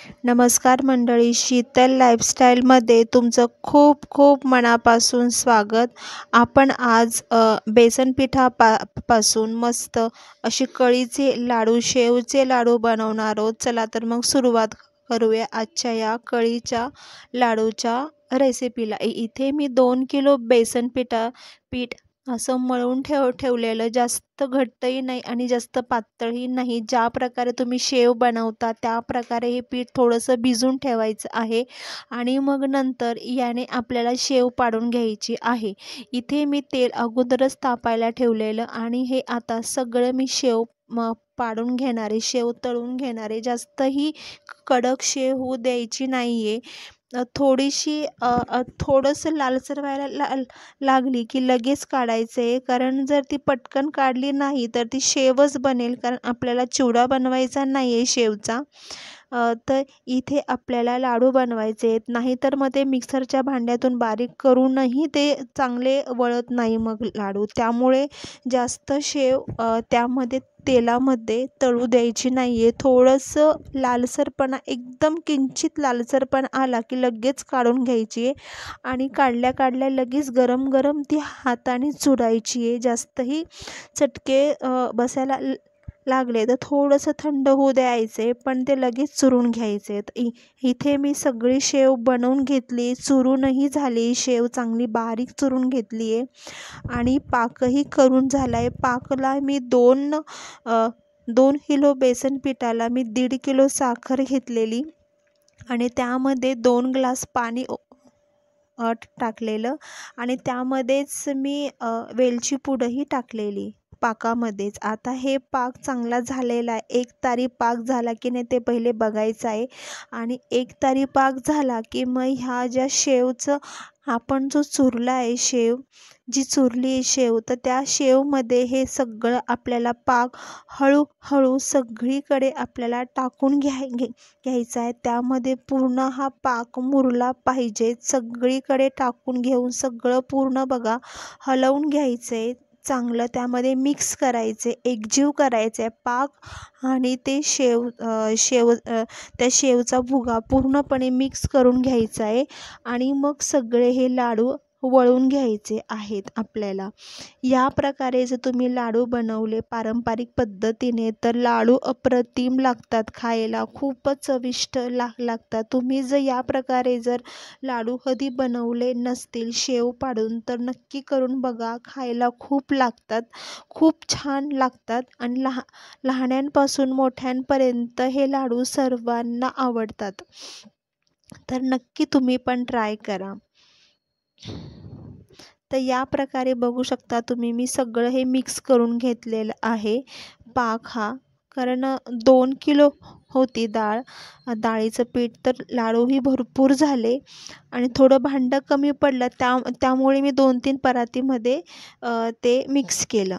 नमस्कार मंडळी, शीतल लाईफस्टाईलमध्ये तुमचं खूप खूप मनापासून स्वागत. आपण आज बेसन पिठापासून मस्त अशी कळीचे लाडू, शेवचे लाडू बनवणार आहोत. चला तर मग सुरुवात करूया आजच्या या कळीच्या लाडूच्या रेसिपीला. इथे मी 2 किलो बेसन पीठ असं मळून ठेवलेलं. जास्त घट्टही नाही आणि जास्त पातळही नाही. ज्या प्रकारे तुम्ही शेव बनवता त्या प्रकारे हे पीठ थोडंसं भिजून ठेवायचं आहे आणि मग नंतर याने आपल्याला शेव पाडून घ्यायची आहे. इथे मी तेल अगोदरच तापायला ठेवलेलं आणि हे आता सगळं मी शेव पाडून घेणारे, शेव तळून घेणारे. जास्तही कडक शेव होऊ द्यायची नाही आहे. थोडीशी थोडंसं लालसर व्हायला लागली की लगेच काढायचं आहे, कारण जर ती पटकन काढली नाही तर ती शेवच बनेल, कारण आपल्याला चिवडा बनवायचा नाही आहे शेवचा. तर इथे आपल्याला लाडू बनवायचे आहेत, नाहीतर मग ते मिक्सरच्या भांड्यातून बारीक करूनही ते चांगले वळत नाही मग लाडू. त्यामुळे जास्त शेव त्यामध्ये तेलामध्ये तळू द्यायची नाही आहे. थोडंसं लालसरपणा, एकदम किंचित लालसरपणा आला की लगेच काढून घ्यायची आहे आणि काढल्या लगेच गरम गरम ती हाताने चुरायची आहे. जास्तही चटके बसायला लागले तर थोडंसं थंड होऊ द्यायचे, पण ते लगेच चुरून घ्यायचे. इथे मी सगळी शेव बनवून घेतली, चुरूनही झाली शेव, चांगली बारीक चुरून घेतली आहे आणि पाकही करून झाला आहे. पाकला मी 2 किलो बेसन पिठाला मी 1.5 किलो साखर घेतलेली आणि त्यामध्ये 2 ग्लास पाणी टाकलेलं आणि त्यामध्येच मी वेलची पूडही टाकलेली पाकामध्येच. आता हे पाक चांगला झालेला आहे. एक तारी पाक झाला की नाही ते पहिले बघायचं आहे आणि एक तारी पाक झाला की मग ह्या ज्या शेवचं आपण जो चुरला आहे शेव, जी चुरली आहे शेव, तर त्या शेवमध्ये हे सगळं आपल्याला पाक हळूहळू सगळीकडे आपल्याला टाकून घ्यायचा आहे. त्यामध्ये पूर्ण हा पाक मुरला पाहिजे. सगळीकडे टाकून घेऊन सगळं पूर्ण बघा हलवून घ्यायचं आहे. चांगलं त्यामध्ये मिक्स करायचे, एकजीव करायचं आहे पाक आणि ते त्या शेवचा भुगा पूर्णपणे मिक्स करून घ्यायचा आहे आणि मग सगळे हे लाडू वळून घ्यायचे आहेत आपल्याला. या प्रकारे जर तुम्ही लाडू बनवले पारंपरिक पद्धतीने तर लाडू अप्रतिम लागतात, खायला खूपच चविष्ट लागतात. तुम्ही जर या प्रकारे जर लाडू कधी बनवले नसतील शेव पाडून तर नक्की करून बघा. खायला खूप लागतात, खूप छान लागतात आणि लहान्यांपासून मोठ्यांपर्यंत हे लाडू सर्वांना आवडतात. तर नक्की तुम्ही पण ट्राय करा. तर या प्रकारे बघू शकता तुम्ही, मी सगळं हे मिक्स करून घेतलेलं आहे पाक हा. कारण 2 किलो होती डाळीचं पीठ, तर लाडूही भरपूर झाले आणि थोडं भांडं कमी पडलं, त्यामुळे मी 2-3 परातीमध्ये ते मिक्स केलं.